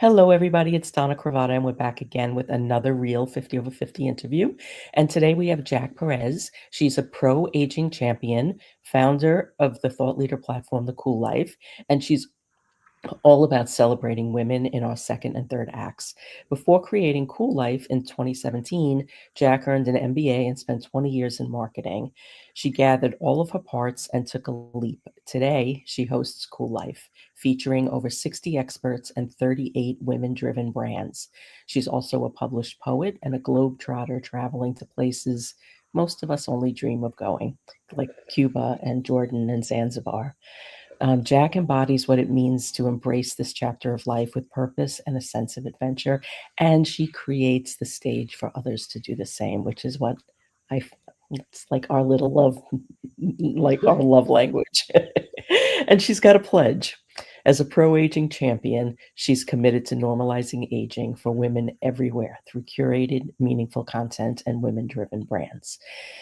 Hello, everybody. It's Donna Cravata, and we're back again with another real 50 over 50 interview. And today we have Jack Perez. She's a pro aging champion, founder of the thought leader platform, The Kuel Life, and she's all about celebrating women in our second and third acts. Before creating Kuel Life in 2017, Jack earned an MBA and spent 20 years in marketing. She gathered all of her parts and took a leap. Today, she hosts Kuel Life, featuring over 60 experts and 38 women-driven brands. She's also a published poet and a globetrotter, traveling to places most of us only dream of going, like Cuba and Jordan and Zanzibar. Jack embodies what it means to embrace this chapter of life with purpose and a sense of adventure, and she creates the stage for others to do the same, which is what it's like our little love, like our love language. And she's got a pledge. As a pro aging champion, she's committed to normalizing aging for women everywhere through curated, meaningful content and women driven brands.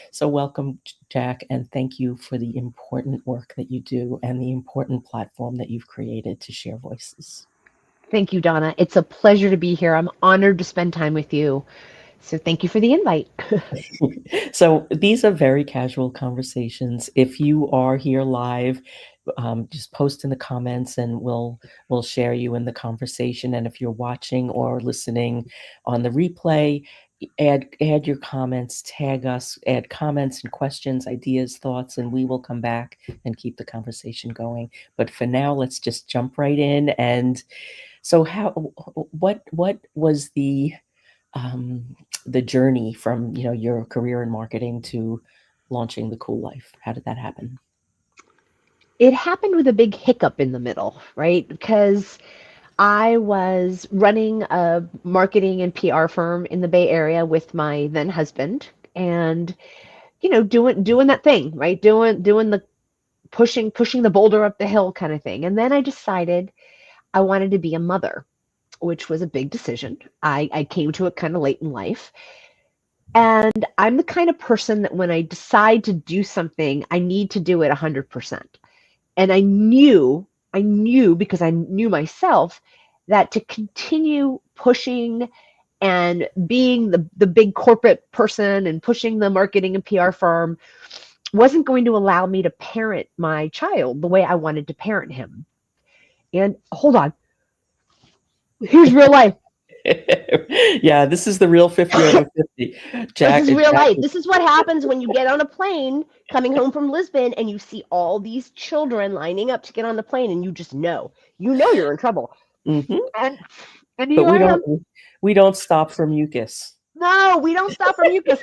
So, welcome, Jack, and thank you for the important work that you do and the important platform that you've created to share voices. Thank you, Donna. It's a pleasure to be here. I'm honored to spend time with you. So thank you for the invite. So these are very casual conversations. If you are here live, just post in the comments and we'll share you in the conversation. And if you're watching or listening on the replay, add your comments, tag us, add comments and questions, ideas, thoughts, and we will come back and keep the conversation going. But for now, let's just jump right in. And so what was the journey from your career in marketing to launching the Kuel Life? How did that happen? It happened with a big hiccup in the middle, right? Because I was running a marketing and PR firm in the Bay Area with my then husband, and doing that thing, right? Doing the pushing the boulder up the hill kind of thing. And then I decided I wanted to be a mother, which was a big decision. I came to it kind of late in life. And I'm the kind of person that when I decide to do something, I need to do it 100%. And I knew because I knew myself that to continue pushing and being the big corporate person and pushing the marketing and PR firm wasn't going to allow me to parent my child the way I wanted to parent him. And hold on, here's real life. Yeah, this is the real 50 over 50. This is real Jack life. This is what happens when you get on a plane coming home from Lisbon and you see all these children lining up to get on the plane, and you just know, you're in trouble. Mhm. And and But here I am. we don't stop for mucus. No, we don't stop for mucus.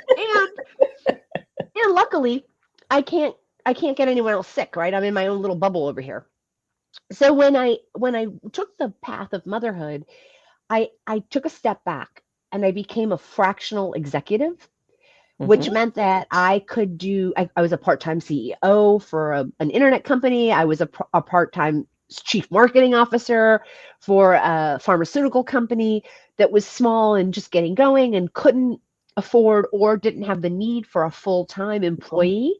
And luckily, I can't get anyone else sick, right? I'm in my own little bubble over here. So when I took the path of motherhood, I took a step back and I became a fractional executive, which Mhm. meant that I could do, I was a part-time CEO for an internet company. I was a part-time chief marketing officer for a pharmaceutical company that was small and just getting going and couldn't afford or didn't have the need for a full-time employee.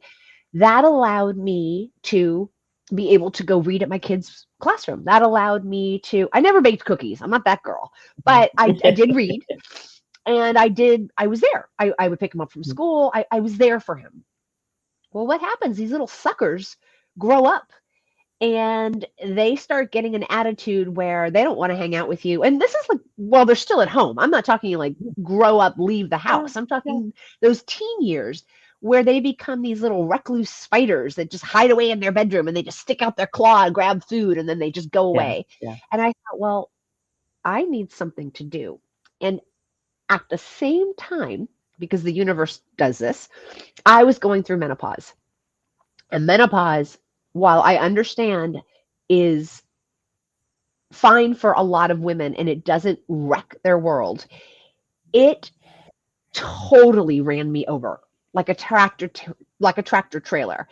That allowed me to be able to go read at my kids' classroom. That allowed me to, I never baked cookies. I'm not that girl, but I did read. And I was there. I would pick him up from school. I was there for him. Well, what happens? These little suckers grow up and they start getting an attitude where they don't want to hang out with you. And this is like, well, they're still at home. I'm not talking like grow up, leave the Yeah, house. I'm yeah, talking those teen years where they become these little recluse spiders that just hide away in their bedroom and they just stick out their claw and grab food and then they just go yeah, away. yeah. And I thought, well, I need something to do. And at the same time, because the universe does this, I was going through menopause. And menopause, while I understand, is fine for a lot of women and it doesn't wreck their world, it totally ran me over like a tractor trailer.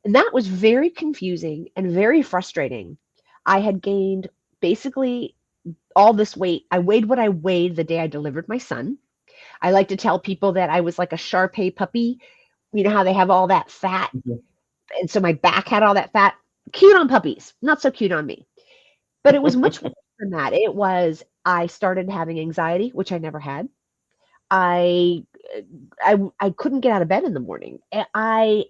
And that was very confusing and very frustrating. I had gained basically all this weight. I weighed what I weighed the day I delivered my son. I like to tell people that I was like a Shar-Pei puppy. You know how they have all that fat, Mhm. and so my back had all that fat. Cute on puppies, not so cute on me. But it was much worse than that. It was I started having anxiety, which I never had. I I couldn't get out of bed in the morning. I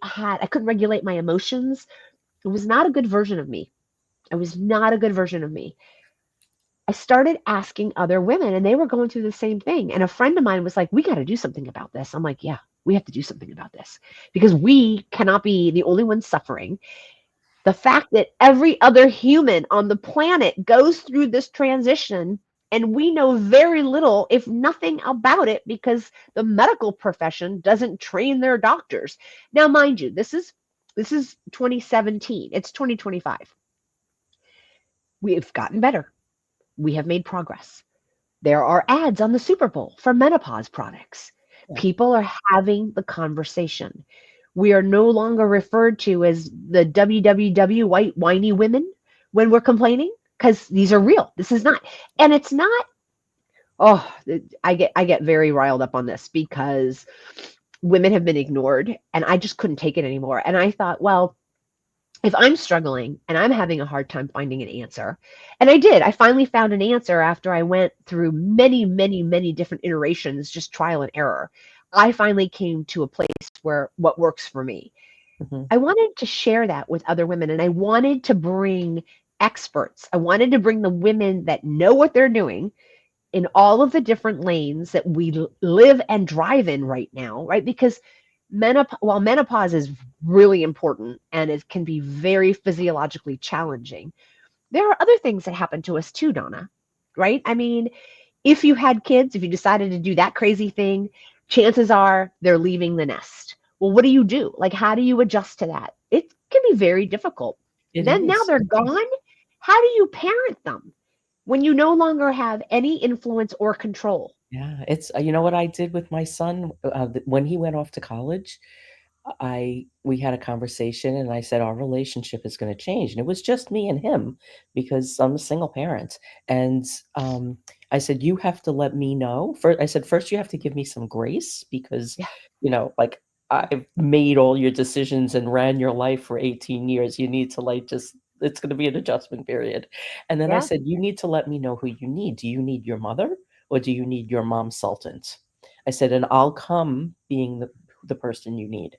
couldn't regulate my emotions. It was not a good version of me. It was not a good version of me. I started asking other women, and they were going through the same thing. And a friend of mine was like, "We got to do something about this." I'm like, "Yeah, we have to do something about this because we cannot be the only ones suffering." The fact that every other human on the planet goes through this transition and we know very little, if nothing, about it because the medical profession doesn't train their doctors. Now, mind you, this is 2017. It's 2025. We have gotten better. We have made progress. There are ads on the Super Bowl for menopause products. Yeah. People are having the conversation. We are no longer referred to as the WWW white whiny women when we're complaining because these are real. This is not, and it's not. Oh, I get very riled up on this because women have been ignored, and I just couldn't take it anymore. And I thought, well, if I'm struggling and I'm having a hard time finding an answer, and I did, I finally found an answer after I went through many, many, many different iterations, just trial and error. I finally came to a place where what works for me. Hmm. I wanted to share that with other women, and I wanted to bring experts. I wanted to bring the women that know what they're doing in all of the different lanes that we live and drive in right now, right? Because while menopause is really important and it can be very physiologically challenging, there are other things that happen to us too, Donna, right? I mean, if you had kids, if you decided to do that crazy thing, chances are they're leaving the nest. Well, what do you do? Like, how do you adjust to that? It can be very difficult. It Then now is. they're gone. How do you parent them when you no longer have any influence or control? Yeah, it's you know what I did with my son when he went off to college? I we had a conversation and I said our relationship is going to change, and it was just me and him because I'm a single parent. And I said you have to let me know. First, I said first you have to give me some grace because Yeah, like I've made all your decisions and ran your life for 18 years. You need to like just it's going to be an adjustment period. And then I yeah, said you need to let me know who you need. Do you need your mother or do you need your mom sultant? I said, and I'll come being the person you need.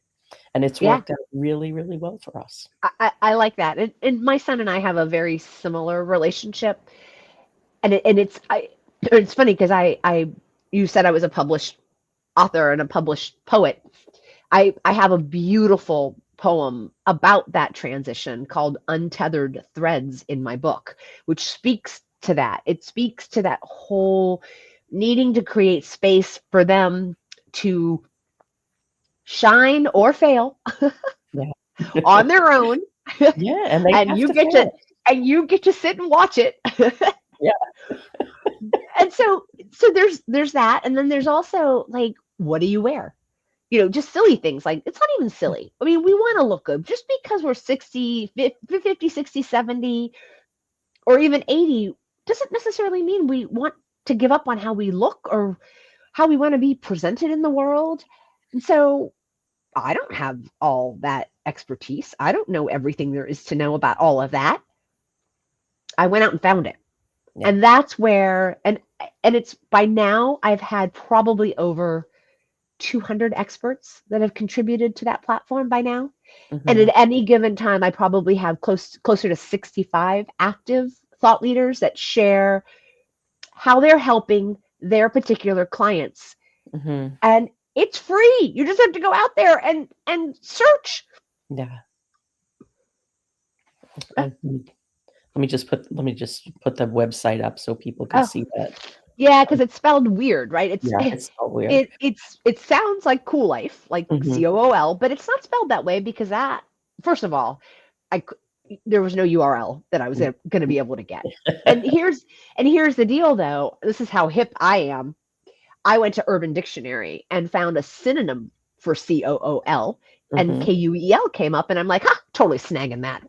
And it's yeah. worked out really, really well for us. I like that. And my son and I have a very similar relationship. And it's funny because you said I was a published author and a published poet. I have a beautiful poem about that transition called Untethered Threads in my book, which speaks to that. It speaks to that whole needing to create space for them to shine or fail Yeah. on their own. Yeah, and they and have you to get to fail. and you get to sit and watch it. Yeah. And so there's that, and then there's also like, what do you wear? Just silly things. Like, it's not even silly. I mean, we want to look good just because we're 60, 50, 60, 70, or even 80 doesn't necessarily mean we want to give up on how we look or how we want to be presented in the world. And so I don't have all that expertise. I don't know everything there is to know about all of that. I went out and found it. Yeah. And that's where and it's by now I've had probably over 200 experts that have contributed to that platform by now. And Mhm. at any given time, I probably have closer to 65 active thought leaders that share how they're helping their particular clients. Mhm. And it's free. You just have to go out there and search. Yeah. Uh, Let me just put the website up so people can oh, see that. yeah, because it's spelled weird, right? It's Yeah, it's so weird. it sounds like Cool Life, like Mhm. COOL, but it's not spelled that way because that, first of all, I there was no URL that I was going to be able to get. And here's the deal, though. This is how hip I am. I went to Urban Dictionary and found a synonym for COOL, and Mhm. KUEL came up, and I'm like, ha, totally snagging that.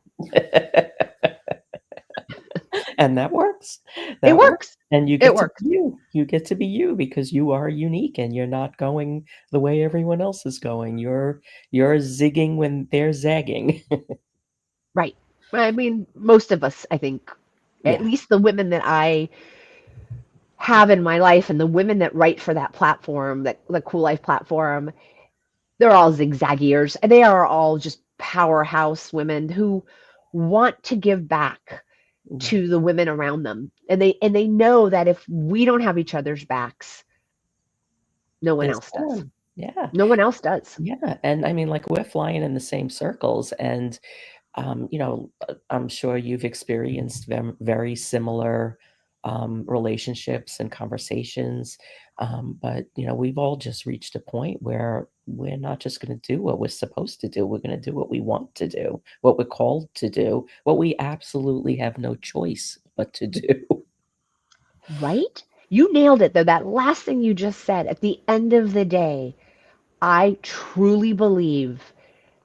And that works. It That works. works. And you It get to be works. you. You get to be you because you are unique and you're not going the way everyone else is going. You're zigging when they're zagging. Right. I mean, most of us, I think, at Yeah. least the women that I have in my life and the women that write for that platform, that the Kuel Life platform, they're all zigzaggiers. And they are all just powerhouse women who want to give back Yeah. to the women around them. And they know that if we don't have each other's backs, no one There's else does. one. Yeah. No one else does. Yeah. And I mean, like, we're flying in the same circles. And, I'm sure you've experienced very similar relationships and conversations. But, we've all just reached a point where we're not just going to do what we're supposed to do. We're going to do what we want to do, what we're called to do, what we absolutely have no choice but to do. Right? You nailed it, though. That last thing you just said, at the end of the day, I truly believe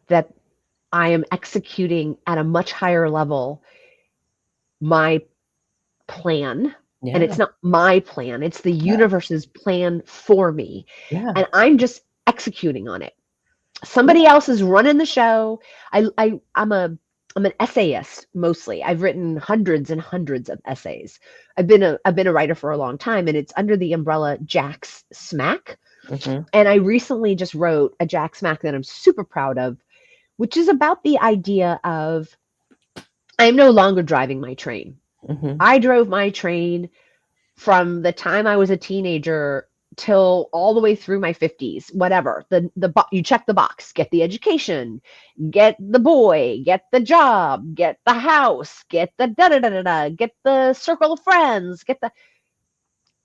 that I am executing at a much higher level my plan. And Yeah. it's not my plan, it's the universe's plan for me. Yeah. And I'm just executing on it. Yeah. Somebody else is running the show. I'm an essayist mostly. I've written hundreds and hundreds of essays. I've been a writer for a long time, and it's under the umbrella Jack's Smack. Hmm. And I recently just wrote a Jack Smack that I'm super proud of, which is about the idea of I'm no longer driving my train. Hmm. I drove my train from the time I was a teenager till all the way through my 50s, whatever. You check the box, get the education, get the boy, get the job, get the house, get the da da da da da, get the circle of friends, get the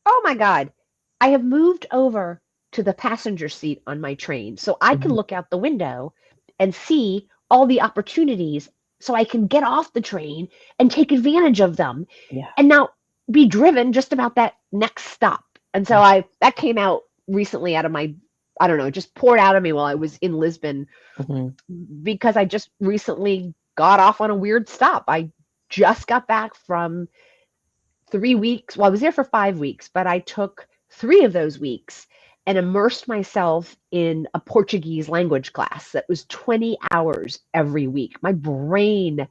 oh my God. I have moved over to the passenger seat on my train so I can Hmm. look out the window and see all the opportunities so I can get off the train and take advantage of them Yeah. and now be driven just about that next stop. And so that came out recently out of my, I don't know, just poured out of me while I was in Lisbon Hmm. because I just recently got off on a weird stop. I just got back from 3 weeks. Well, I was there for 5 weeks, but I took 3 of those weeks and immersed myself in a Portuguese language class that was 20 hours every week. My brain,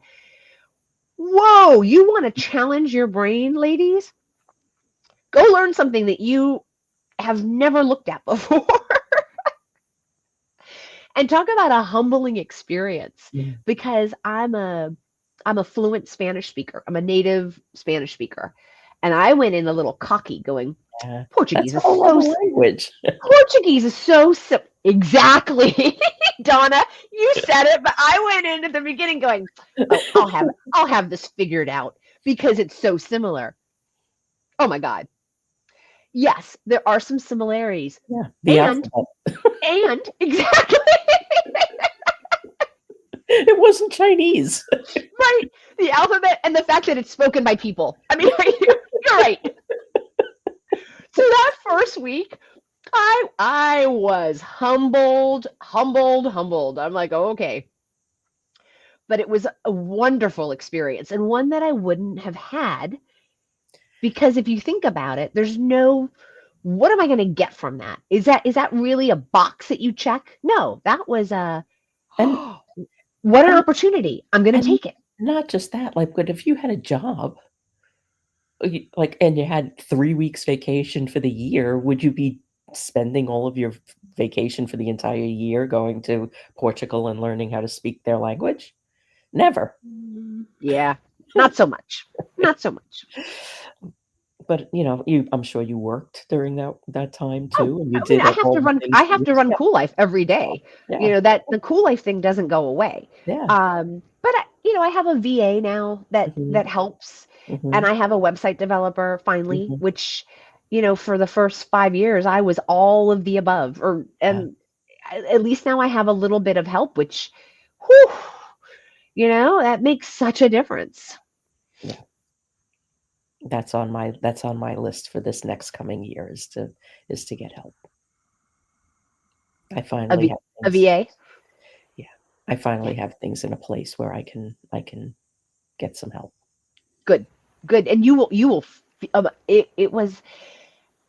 whoa, you want to challenge your brain, ladies? Go learn something that you have never looked at before. And talk about a humbling experience Yeah. because I'm a fluent Spanish speaker. I'm a native Spanish speaker. And I went in a little cocky going, Yeah. That's Portuguese a is whole so other language. Portuguese is so simple. Exactly. Donna, you said it, but I went in at the beginning going, "Oh, I'll have this figured out because it's so similar." Oh my God. Yes, there are some similarities. Yeah. The And alphabet. exactly It wasn't Chinese. right. The alphabet and the fact that it's spoken by people. I mean, you're right. So that first week, I was humbled. I'm like, oh, okay. But it was a wonderful experience and one that I wouldn't have had because if you think about it, there's no what am I going to get from that? Is that really a box that you check? No, that was a And what an and opportunity. I'm going to and take it. not just that, like, but if you had a job, and you had 3 weeks vacation for the year, would you be spending all of your vacation for the entire year going to Portugal and learning how to speak their language? Never. Yeah, not so much. Not so much. But, I'm sure you worked during that time Oh, too, and you I mean, did, like, all the I things that have you to run yeah, Cool Life every day. yeah, That the Cool Life thing doesn't go away. yeah. But I have a VA now that Mhm, helps, and mhm, I have a website developer finally, mhm. which for the first 5 years I was all of the above, Yeah, and at least now I have a little bit of help, which, whew, that makes such a difference. yeah. That's on my list for this next coming year is to get help. I A, finally v, have a things VA. yeah. I finally have things in a place where I can get some help. Good, good, and you will. It was.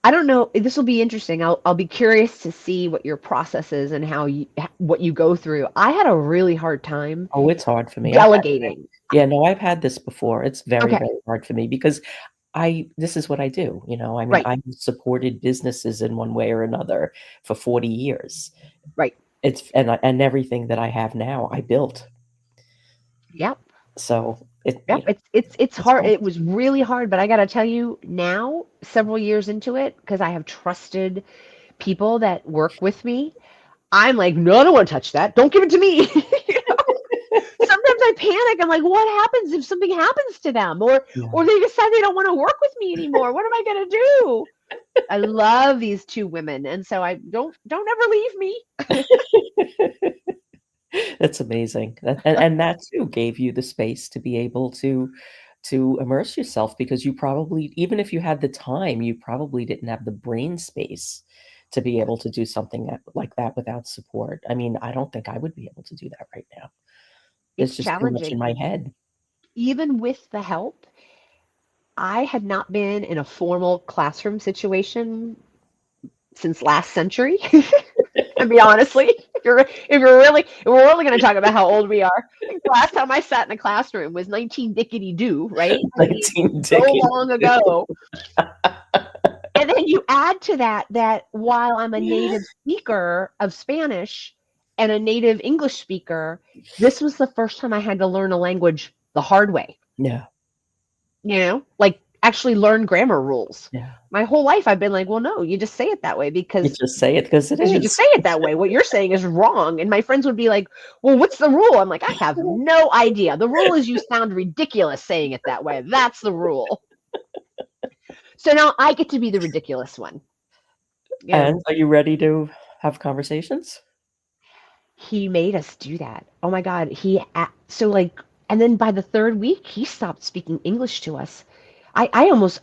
I don't know. This will be interesting. I'll be curious to see what your process is and what you go through. I had a really hard time Oh, it's hard for me. delegating. Yeah, no, I've had this before. It's very, Okay. very hard for me because this is what I do, I mean, Right, I've supported businesses in one way or another for 40 years. right. And everything that I have now, I built. Yep. So Yep. It's it's hard. fun. It was really hard, but I got to tell you now, several years into it, because I have trusted people that work with me, I'm like, no, I don't want to touch that. Don't give it to me. Sometimes I panic. I'm like, what happens if something happens to them, Yeah. or they decide they don't want to work with me anymore? What am I gonna do? I love these two women, and so I don't ever leave me. That's amazing. And that too gave you the space to be able to immerse yourself because you probably, even if you had the time, you probably didn't have the brain space to be able to do something like that without support. I mean, I don't think I would be able to do that right now. There's It's just too much in challenging. my head. Even with the help, I had not been in a formal classroom situation since last century. To be honestly, if we're really going to talk about how old we are, the last time I sat in a classroom was 19 dickety do, right? I mean, 19 so decades. long ago. And then you add to that while I'm a native speaker of Spanish and a native English speaker, this was the first time I had to learn a language the hard way. Yeah, Like actually learn grammar rules. yeah. My whole life I've been like, well, no, you just say it that way You because just say it because it you just is. say it that way. What you're saying is wrong. And my friends would be like, well, what's the rule? I'm like, I have no idea. The rule is you sound ridiculous saying it that way. That's the rule. So now I get to be the ridiculous one. And are you ready to have conversations? He made us do that. Oh my God. So like, and then by the third week, he stopped speaking English to us. I almost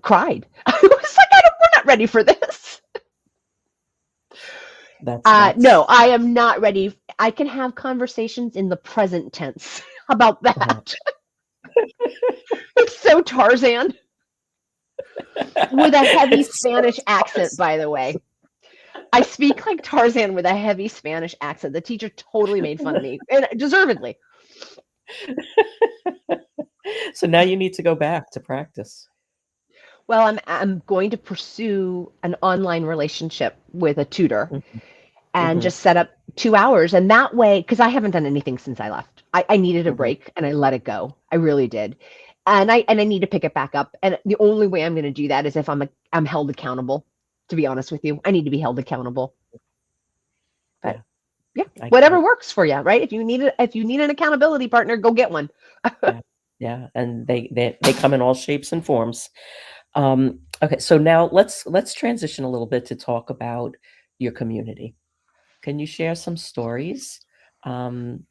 cried. I was like, we're not ready for this. That's No, I am not ready. I can have conversations in the present tense. How about uh-huh. that? It's so Tarzan with a heavy It's so Spanish accent, tough. by the way. I speak like Tarzan with a heavy Spanish accent. The teacher totally made fun of me, and deservedly. So now you need to go back to practice. Well, I'm going to pursue an online relationship with a tutor Mhm, and mhm, just set up 2 hours. And that way, because I haven't done anything since I left. I needed a mhm. break and I let it go. I really did. And I need to pick it back up. And the only way I'm going to do that is if I'm held accountable. To be honest with you, I need to be held accountable. But Yeah, yeah, I get whatever it. works for you, right? If you need an accountability partner, go get one. Yeah, yeah, and they come in all shapes and forms. Okay, so now let's transition a little bit to talk about your community. Can you share some stories, um,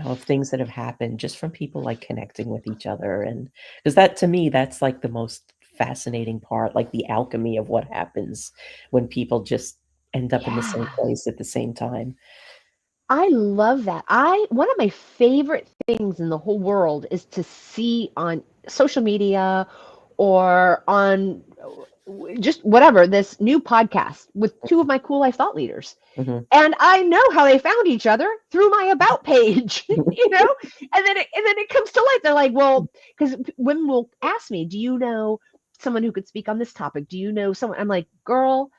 of things that have happened just from people like connecting with each other? And because that to me, that's like the most fascinating part, like the alchemy of what happens when people just end up in the same Yeah. place at the same time. I love that. I One of my favorite things in the whole world is to see on social media or on just whatever this new podcast with two of my Cool Life thought leaders. Mhm. And I know how they found each other through my about page, and then it comes to light. They're like, well, because women will ask me, do you know someone who could speak on this topic? Do you know someone? I'm like, girl,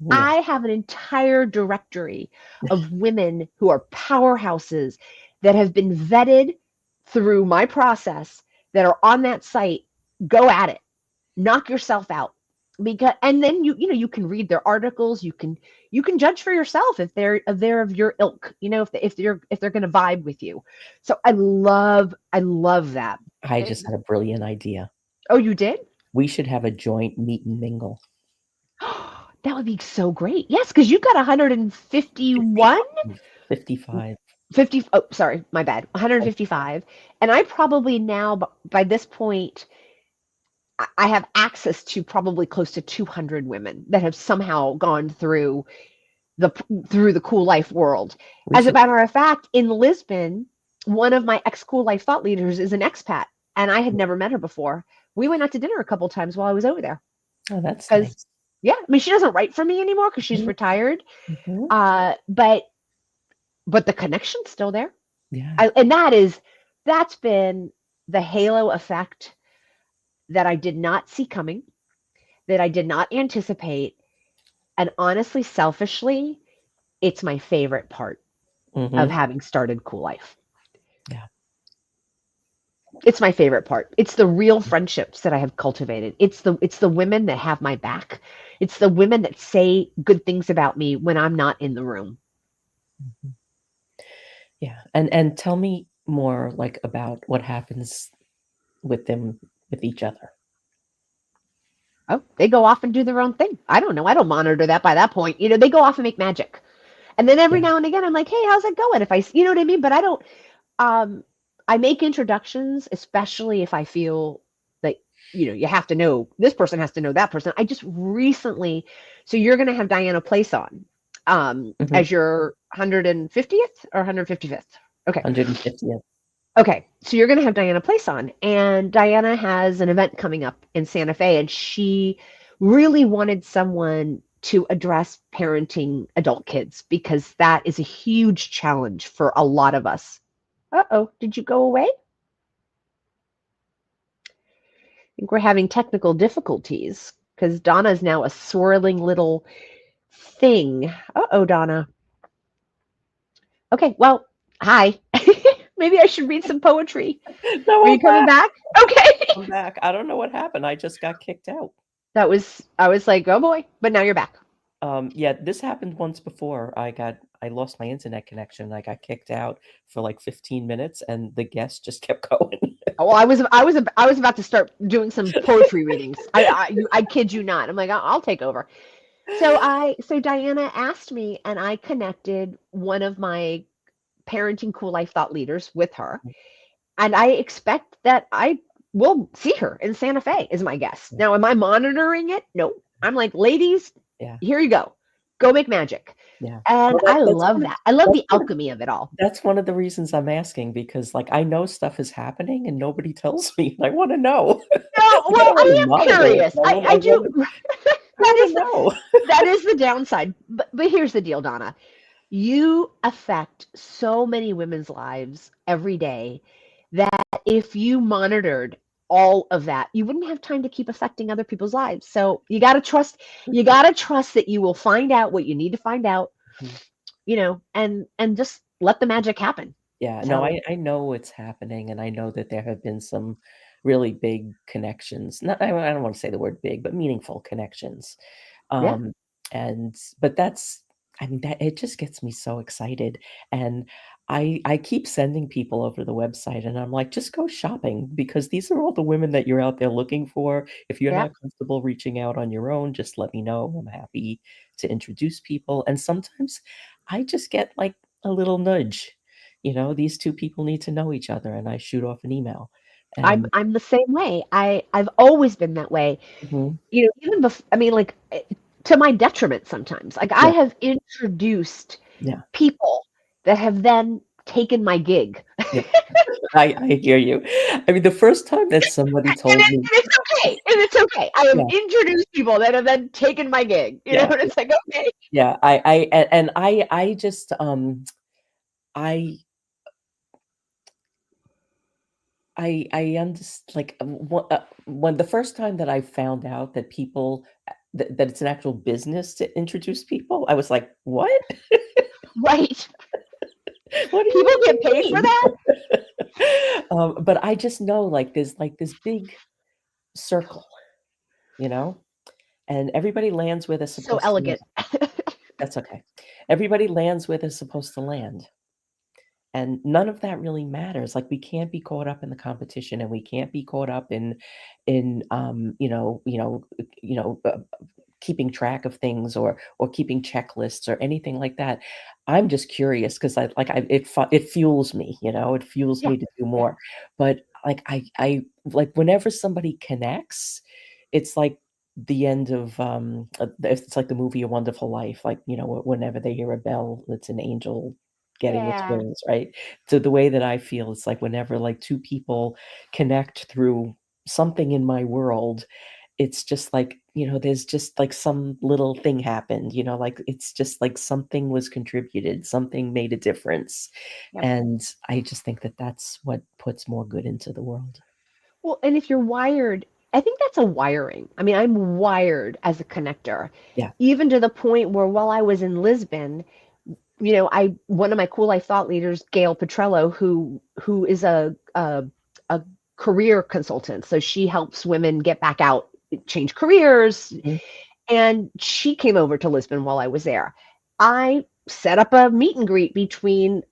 Yeah, I have an entire directory of women who are powerhouses that have been vetted through my process that are on that site. Go at it. Knock yourself out. Because and then you can read their articles, you can judge for yourself if they're of your ilk, if they're going to vibe with you. So I love that. I It- just had a brilliant idea. oh, you did? We should have a joint meet and mingle. That would be so great. Yes, because you've got 151. 55. 55. 50, oh, sorry, my bad. 155. And I probably now, by this point, I have access to probably close to 200 women that have somehow gone the through the Cool Life world. We As a should matter of fact, in Lisbon, one of my ex Cool Life thought leaders is an expat, and I had never met her before. We went out to dinner a couple times while I was over there. Oh, that's Because nice. yeah, I mean, she doesn't write for me anymore because she's Mhm, retired. mhm. But the connection's still there. Yeah. And that's been the halo effect that I did not see coming, that I did not anticipate. And honestly, selfishly, it's my favorite part of Mm-hmm. having started Kuel Life. Yeah. It's my favorite part. It's the real friendships that I have cultivated. It's the women that have my back. It's the women that say good things about me when I'm not in the room. Mhm. Yeah. And tell me more like about what happens with them with each other. Oh, they go off and do their own thing. I don't know. I don't monitor that by that point. They go off and make magic. And then every Yeah. now and again, I'm like, hey, how's it going? If you know what I mean? But I don't, um, I make introductions, especially if I feel that, you have to know, this person has to know that person. I just recently, so you're going to have Diana Place on, Mm-hmm. as your 150th or 155th. Okay. 150th. Okay, so you're going to have Diana Place on, and Diana has an event coming up in Santa Fe, and she really wanted someone to address parenting adult kids because that is a huge challenge for a lot of us. Uh-oh, did you go away? I think we're having technical difficulties because Donna is now a swirling little thing. Uh-oh, Donna. Okay, well, hi. Maybe I should read some poetry. No, Are I'm you coming back. back? Okay. I'm back. I don't know what happened. I just got kicked out. I was like, oh boy, but now you're back. Yeah, this happened once before. I lost my internet connection. I got kicked out for like 15 minutes and the guest just kept going. Well, I was about to start doing some poetry readings. I kid you not. I'm like, I'll take over. So Diana asked me, and I connected one of my parenting Cool Life thought leaders with her, and I expect that I will see her in Santa Fe as my guest. Now, am I monitoring it? No. I'm like, ladies, Yeah, here you go make magic, yeah. and Well, I love that. I love that's the one of alchemy of it all. that's one of the reasons I'm asking because like I know stuff is happening and nobody tells me. And I want to know. No, Like, I well, don't want I to am monitor it. curious. But I do. I That want is to know. that is the downside. But here's the deal, Donna. You affect so many women's lives every day that if you monitored all of that, you wouldn't have time to keep affecting other people's lives. So you gotta trust that you will find out what you need to find out, Mhm. and just let the magic happen. Yeah, no, So I know it's happening, and I know that there have been some really big connections. Not, I don't want to say the word big, but meaningful connections. yeah. Um, and but that's, I mean, that it just gets me so excited. And I keep sending people over to the website, and I'm like, just go shopping because these are all the women that you're out there looking for. If you're Yeah. not comfortable reaching out on your own, just let me know. I'm happy to introduce people. And sometimes I just get like a little nudge. These two people need to know each other, and I shoot off an email. And I'm the same way. I've always been that way. mhm, Even before, I mean, like, to my detriment sometimes. Like, I yeah, have introduced yeah, people that have then taken my gig. yeah. I hear you. I mean, the first time that somebody And, told me, it's okay. And it's okay. I have yeah, introduced people that have then taken my gig. yeah, And it's like, okay. yeah. And I just I I understand like when the first time that I found out that people that it's an actual business to introduce people, I was like, what? Right. What do People you get paid for mean? that? But I just know like there's like this big circle, you know, and everybody lands where they're So supposed to land. elegant. That's okay. Everybody lands where they're supposed to land. And none of that really matters. Like we can't be caught up in the competition, and we can't be caught up in keeping track of things or keeping checklists or anything like that. I'm just curious because it fuels me, it fuels Yeah. me to do Yeah. more. But like I like whenever somebody connects, it's like the end of it's like the movie A Wonderful Life. Like, whenever they hear a bell, it's an angel getting its Yeah. wings, right? So the way that I feel, it's like whenever like two people connect through something in my world, it's just like, there's just like some little thing happened, like it's just like something was contributed, something made a difference. Yep. And I just think that that's what puts more good into the world. Well, and if you're wired I think that's a wiring. I mean, I'm wired as a connector, Yeah. even to the point where while I was in Lisbon, I one of my Kuel Life thought leaders, Gail Petrello, who is a career consultant, so she helps women get back out, change careers, Mhm. and she came over to Lisbon while I was there. I set up a meet and greet between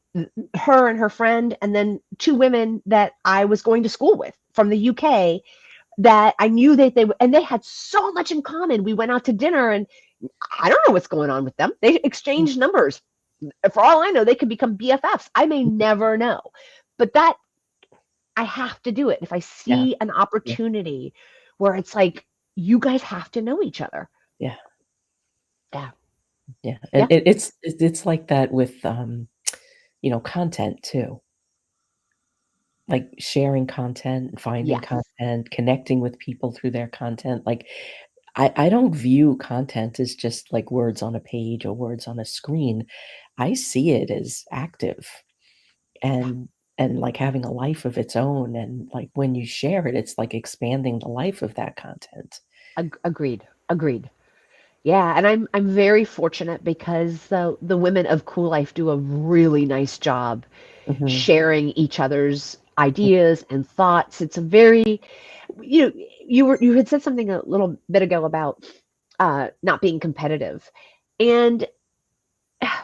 her and her friend, and then two women that I was going to school with from the UK that I knew that they had so much in common. We went out to dinner, and I don't know what's going on with them. They exchanged numbers. For all I know, they could become BFFs. I may never know. But that I have to do it. If I Yeah. see an Yeah. opportunity where it's like, you guys have to know each other. Yeah. Yeah. Yeah. And Yeah. it's like that with content too. Like sharing content, finding Yes. content, connecting with people through their content. Like I don't view content as just like words on a page or words on a screen. I see it as active Yeah. and like having a life of its own. And like when you share it, it's like expanding the life of that content. Agreed. Agreed. Yeah, and I'm very fortunate because the women of Cool Life do a really nice job Mhm. sharing each other's ideas and thoughts. It's a very, you had said something a little bit ago about not being competitive, and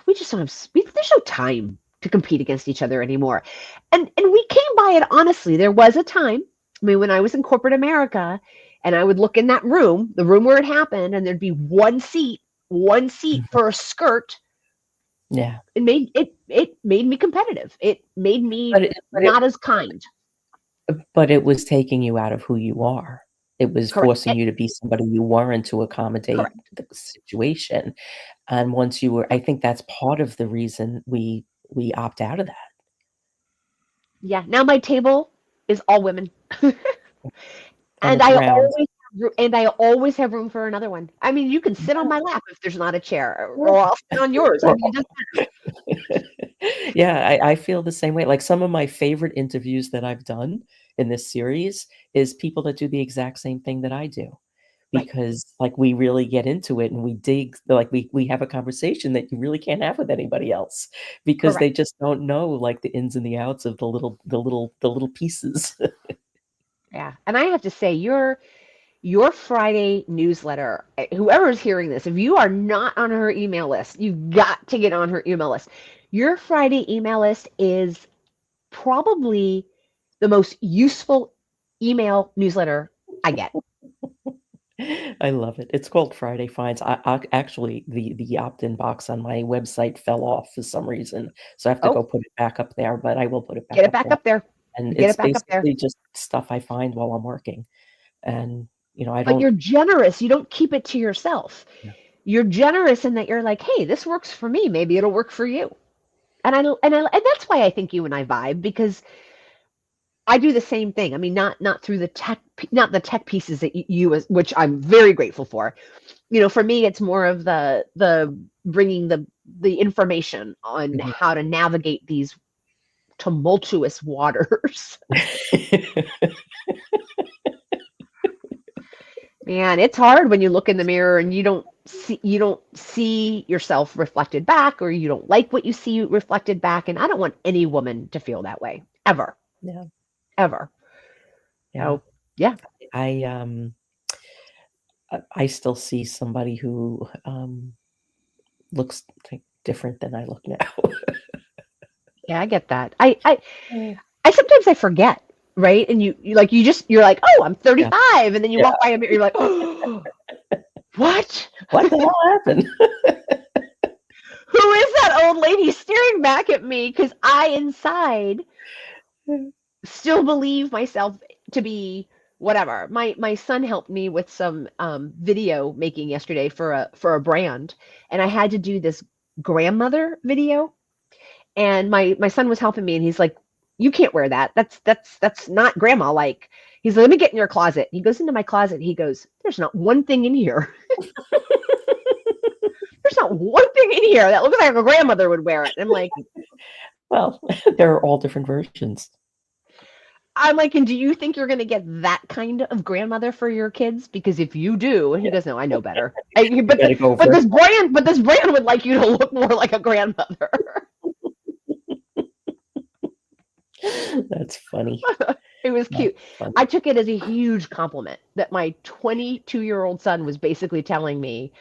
we just don't have there's no time to compete against each other anymore, and we came by it honestly. There was a time, I mean, when I was in corporate America, and I would look in that room, the room where it happened, and there'd be one seat Mhm. for a skirt. Yeah. It made me competitive. It made me But it but it not as kind. but it was taking you out of who you are. It was Correct. forcing you to be somebody you weren't to accommodate Correct. the situation, and once you were I think that's part of the reason we opt out of that. Yeah. Now my table is all women. And And it's I round. always have room for another one. I mean, you can sit on my lap if there's not a chair, Yeah. or I'll sit on yours. I Well mean, it doesn't matter. yeah, I feel the same way. Like, some of my favorite interviews that I've done in this series is people that do the exact same thing that I do, Right. because, like, we really get into it and we dig like, we have a conversation that you really can't have with anybody else because Correct. they just don't know, like, the ins and the outs of the little pieces. Yeah. And I have to say, your Friday newsletter, whoever is hearing this, if you are not on her email list, you've got to get on her email list. Your Friday email list is probably the most useful email newsletter I get. I love it. It's called Friday Finds. I actually, the opt-in box on my website fell off for some reason, so I have to go Oh, put it back up there, but I will put it get back it up back there. up there. And Get it's it back up there. basically just stuff I find while I'm working, and, I But don't you're generous. You don't keep it to yourself. yeah. You're generous in that you're like, hey, this works for me. Maybe it'll work for you. And that's why I think you and I vibe, because I do the same thing. I mean, not through the tech, not the tech pieces that which I'm very grateful for. For me, it's more of the bringing the information on Mhm. how to navigate these tumultuous waters. Man, it's hard when you look in the mirror and you don't see yourself reflected back, or you don't like what you see reflected back. And I don't want any woman to feel that way ever, Yeah, ever. yeah. So yeah. I, um, I still see somebody who, looks, like, different than I look now. Yeah, I get that. I Mm. I sometimes I forget, right? And you're like, oh, I'm Yeah, 35, and then you yeah. walk by a mirror, you're like, oh, what? What the hell happened? Who is that old lady staring back at me? Because I inside still believe myself to be whatever. My son helped me with some video making yesterday for a brand, and I had to do this grandmother video. And my son was helping me, and he's like, "You can't wear that. That's not grandma like." He's like, "Let me get in your closet." He goes into my closet. He goes, "There's not one thing in here. There's not one thing in here that looks like a grandmother would wear it." And I'm like, Well, there are all different versions. I'm like, and do you think you're going to get that kind of grandmother for your kids? Because if you do, and he Yeah, goes, no, I know better. you gotta go But for this brand would like you to look more like a grandmother. it. That's funny. It was That's cute. funny. I took it as a huge compliment that my 22-year-old son was basically telling me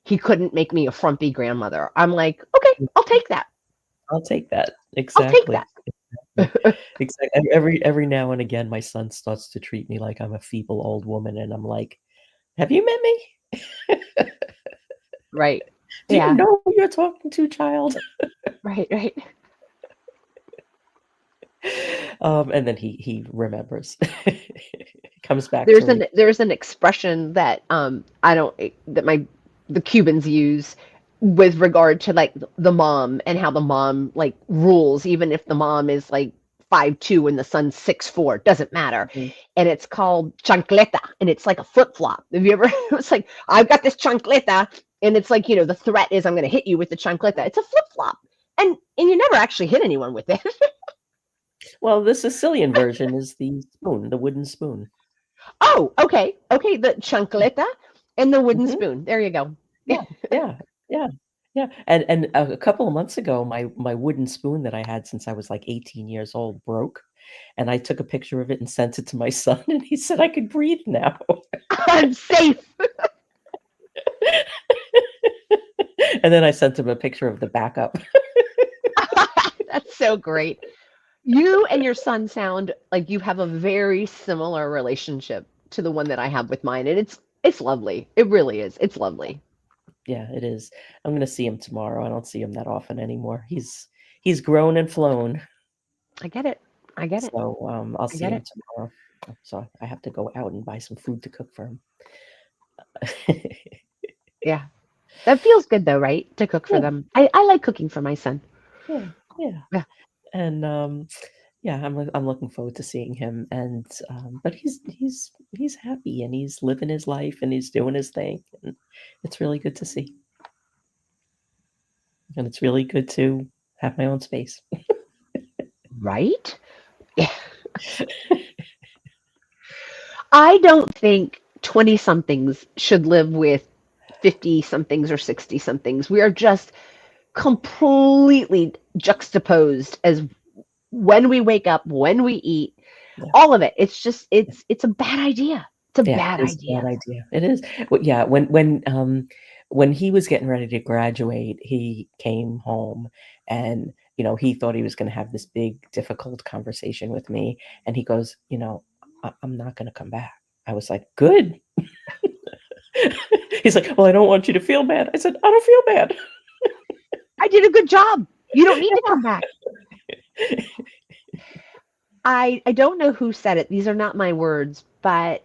he couldn't make me a frumpy grandmother. I'm like, okay, I'll take that. I'll take that. I'll take Exactly. that. Exactly. Every now and again, my son starts to treat me like I'm a feeble old woman, and I'm like, "Have you met me? Right. Do you Yeah. know who you're talking to, child?" Right. Right. And then he remembers. Comes back to me. There's an expression that I don't that my the Cubans use with regard to like the mom and how the mom like rules, even if the mom is like 5'2" and the son's 6'4", doesn't matter. Mhm. And it's called chancleta, and it's like a flip flop. Have you ever? It's like, I've got this chancleta, and it's like, the threat is I'm going to hit you with the chancleta. It's a flip flop, and you never actually hit anyone with it. Well, the Sicilian version is the spoon, the wooden spoon. Oh, okay. Okay, the chancleta and the wooden Mhm. spoon. There you go. Yeah, yeah, yeah, yeah. And a couple of months ago, my wooden spoon that I had since I was like 18 years old broke, and I took a picture of it and sent it to my son, and he said I could breathe now. I'm safe. And then I sent him a picture of the backup. That's so great. You and your son sound like you have a very similar relationship to the one that I have with mine, and it's lovely. It really is. It's lovely. Yeah, it is. I'm gonna see him tomorrow. I don't see him that often anymore. He's grown and flown. I get it. I get it. So, I'll I see get him it. tomorrow. So I have to go out and buy some food to cook for him. Yeah. That feels good though, right? To cook for Yeah, them. I like cooking for my son. yeah, yeah. Yeah. And, yeah, I'm looking forward to seeing him, and, but he's happy, and he's living his life, and he's doing his thing, and it's really good to see, and it's really good to have my own space. Right? Yeah. I don't think 20 somethings should live with 50 somethings or 60 somethings. We are just completely juxtaposed as when we wake up, when we eat, Yeah, all of it. It's just yeah. it's a bad idea. It's a Yeah, bad it is a idea. bad idea. It is. Well, yeah, when he was getting ready to graduate, he came home and, he thought he was gonna have this big, difficult conversation with me, and he goes, I'm not gonna come back." I was like, "Good." He's like, "Well, I don't want you to feel bad." I said, "I don't feel bad." I did a good job. You don't need to come back. I don't know who said it. These are not my words, but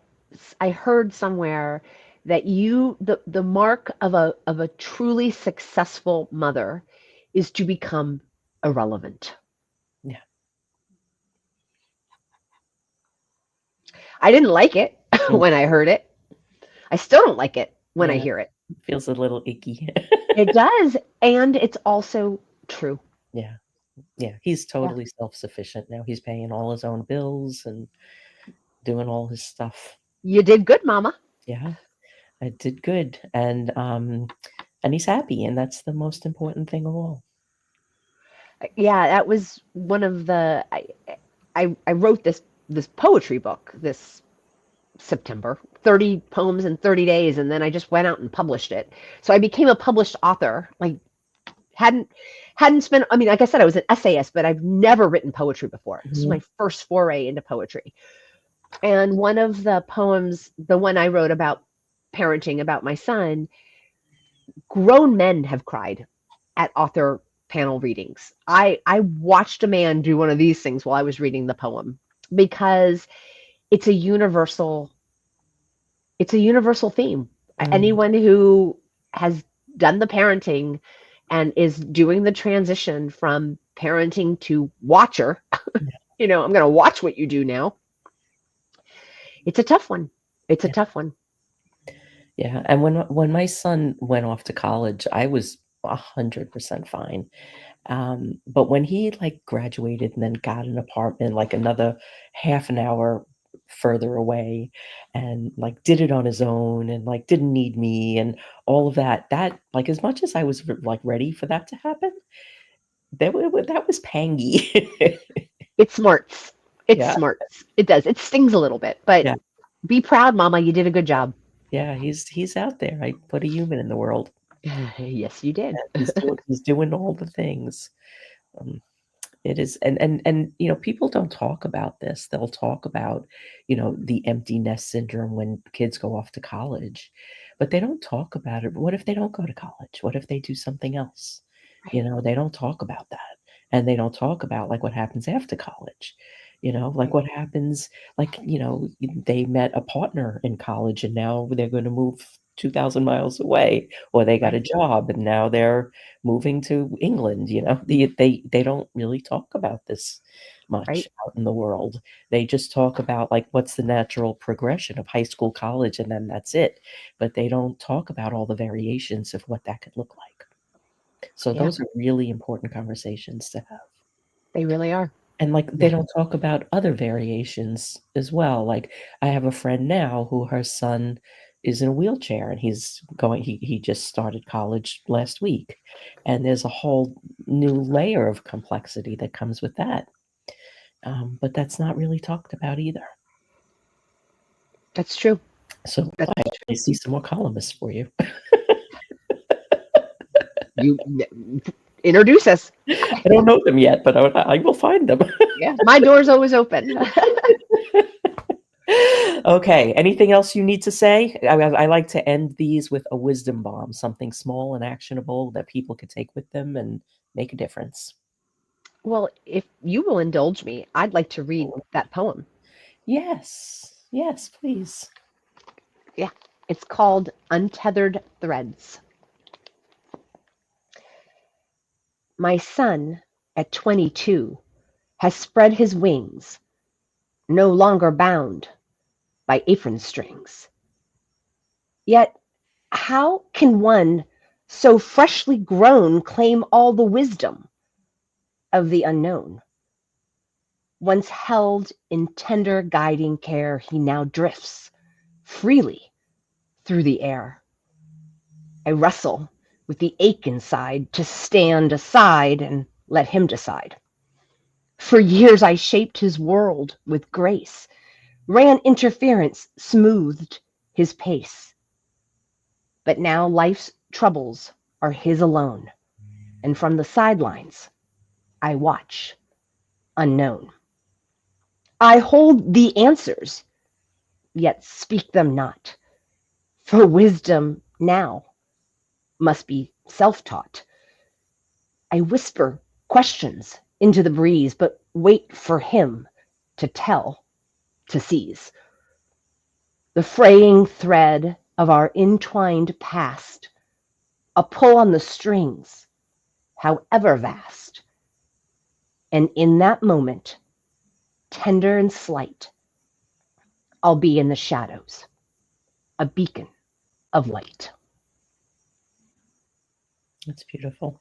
I heard somewhere that the mark of a truly successful mother is to become irrelevant. Yeah. I didn't like it Mm, when I heard it. I still don't like it when I yeah, hear it. feels a little icky. It does, and it's also true. Yeah, yeah, he's Yeah. totally self-sufficient now. He's paying all his own bills and doing all his stuff. You did good, mama. Yeah, I did good, and he's happy, and that's the most important thing of all. Yeah, that was one of the I wrote this poetry book this September, 30 poems in 30 days, and then I just went out and published it. So I became a published author. Like hadn't hadn't spent I mean, like I said, I was an essayist, but I've never written poetry before. This was Mhm. my first foray into poetry. And one of the poems, the one I wrote about parenting, about my son, grown men have cried at author panel readings. I watched a man do one of these things while I was reading the poem because it's a universal it's a universal theme. Mm, Anyone who has done the parenting and is doing the transition from parenting to watcher, yeah, I'm going to watch what you do now. It's a tough one. It's a yeah, tough one. yeah, and when my son went off to college, I was 100% fine, But when he like graduated and then got an apartment like another half an hour further away and like did it on his own and like didn't need me and all of that, that like as much as I was like ready for that to happen, that was pangy. It smarts. It Yeah. smarts. It does. It stings a little bit, but Yeah. be proud, Mama. You did a good job. Yeah. He's out there. I put a human in the world. Yes, you did. He's doing all the things. Um, It is, and people don't talk about this. They'll talk about, the empty nest syndrome when kids go off to college, but they don't talk about it. What if they don't go to college? What if they do something else? Right. They don't talk about that, and they don't talk about like what happens after college. Like Right. what happens, like they met a partner in college, and now they're going to move 2,000 miles away, or they got Right. a job, and now they're moving to England. They don't really talk about this much Right. out in the world. They just talk about like what's the natural progression of high school, college, and then that's it. But they don't talk about all the variations of what that could look like. So Yeah, those are really important conversations to have. they really are. And like they Yeah. don't talk about other variations as well. Like I have a friend now who her son is in a wheelchair and he just started college last week. And there's a whole new layer of complexity that comes with that. But that's not really talked about either. That's true. So That's I true. see some more columnists for you. You introduce us. I don't know them yet, but I will find them. Yeah, my door's always open. Okay. Anything else you need to say? I like to end these with a wisdom bomb, something small and actionable that people could take with them and make a difference. Well, if you will indulge me, I'd like to read that poem. Yes. Yes, please. Yeah, it's called Untethered Threads. My son, at 22, has spread his wings, no longer bound by apron strings. Yet, how can one so freshly grown claim all the wisdom of the unknown? Once held in tender guiding care, he now drifts freely through the air. I wrestle with the ache inside to stand aside and let him decide. For years I shaped his world with grace, ran interference, smoothed his pace. But now life's troubles are his alone, and from the sidelines I watch, unknown. I hold the answers, yet speak them not, for wisdom now must be self-taught. I whisper questions into the breeze, but wait for him to tell, to seize. The fraying thread of our entwined past, a pull on the strings, however vast. And in that moment, tender and slight, I'll be in the shadows, a beacon of light. That's beautiful.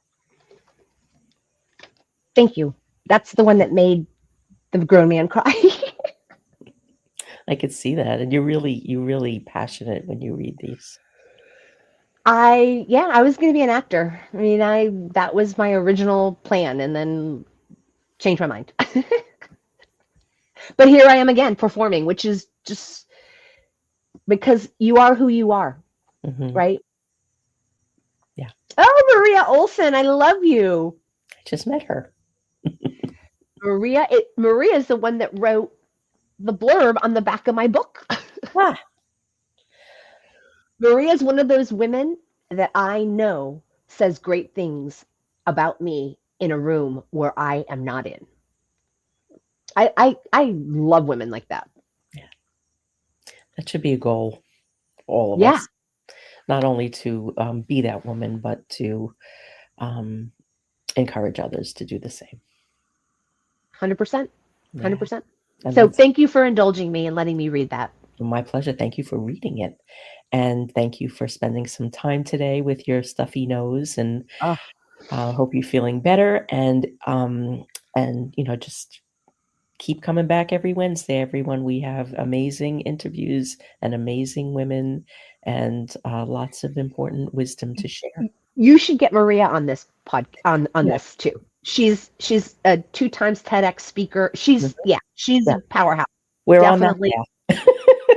Thank you. That's the one that made the grown man cry. I could see that. And you're really passionate when you read these. I was going to be an actor. I mean, that was my original plan and then changed my mind. But here I am again performing, which is just because you are who you are, Hmm. right? Yeah. Oh, Maria Olson, I love you. I just met her. Maria is the one that wrote the blurb on the back of my book. Ah, Maria is one of those women that I know says great things about me in a room where I am not in. I love women like that. yeah. That should be a goal for all of Yeah, us. Not only to be that woman, but to um, encourage others to do the same. 100%. Yeah. 100%. And So that's thank you for indulging me and letting me read that. my pleasure. Thank you for reading it. And thank you for spending some time today with your stuffy nose and Oh. Hope you're feeling better, and just keep coming back every Wednesday, everyone. We have amazing interviews and amazing women, and lots of important wisdom to share. You should get Maria on this on Yeah. this too. She's a 2 times TEDx speaker. She's Mhm. she's Yeah. a powerhouse. We're on that Definitely. path.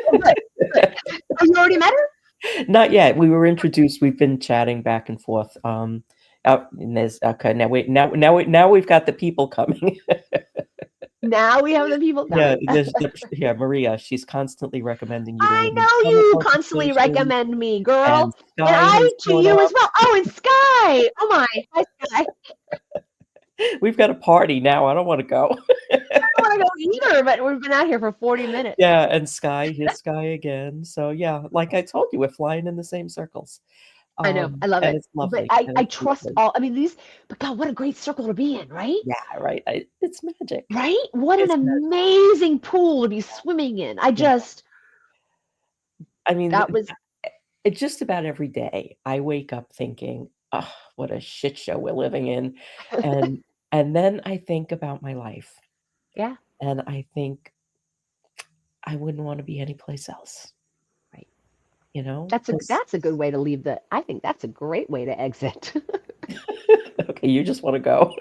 Oh, good, good. Oh, you already met her? Not yet. We were introduced. We've been chatting back and forth. And there's okay. Now we've got the people coming. Now we have the people Yeah, coming. Maria. She's constantly recommending you to I women in know summit you constantly conversations, recommend me, girl. and And Sky I has to shown you as up. well. Oh, and Sky. Oh my. Hi, Sky. We've got a party now. I don't want to go. I don't want to go either, but we've been out here for 40 minutes. Yeah, and Sky, here's Sky again. So yeah, like I told you, we're flying in the same circles. I know. I love And it. it's But lovely. I And it's trust lovely. all. I mean, but God, what a great circle to be in, right? Yeah, right. It's magic. Right? What an It's magic. amazing pool to be swimming in. Yeah. I mean, That was, it's just about every day I wake up thinking, oh, what a shit show we're living in. And and then I think about my life, yeah, and I think I wouldn't want to be anyplace else, right. because That's a good way to leave I think that's a great way to exit. okay, you just want to go.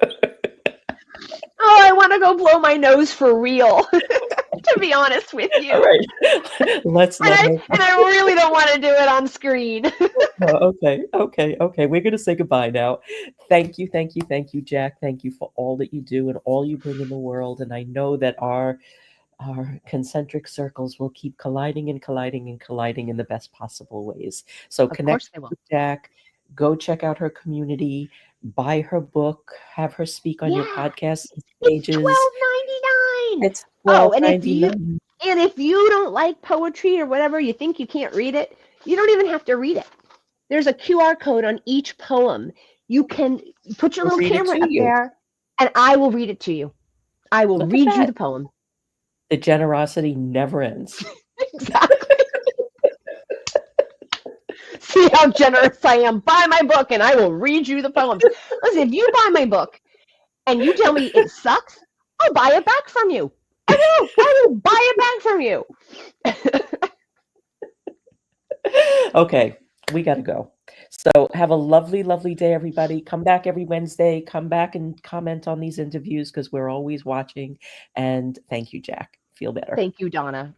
Oh, I want to go blow my nose for real, to be honest with you. All right. Let's let her. And I really don't want to do it on screen. Oh, okay. We're gonna say goodbye now. Thank you, Jack. Thank you for all that you do and all you bring in the world. And I know that our concentric circles will keep colliding and colliding and colliding in the best possible ways. So Of connect course they will. with Jack, go check out her community, buy her book, have her speak on your Yeah, podcast it's stages. $12.99. It's Oh, and $12.99. if you don't like poetry or whatever, you think you can't read it, you don't even have to read it. There's a QR code on each poem. You can put your We'll little read it camera to up you. there, and I will read it to you. I will Look at read you that. the poem. The generosity never ends. Exactly. See how generous I am. Buy my book, and I will read you the poems. Listen, if you buy my book and you tell me it sucks, I'll buy it back from you. I will buy it back from you. Okay, we got to go. So have a lovely, lovely day, everybody. Come back every Wednesday. Come back and comment on these interviews because we're always watching. And thank you, Jack. Feel better. Thank you, Donna.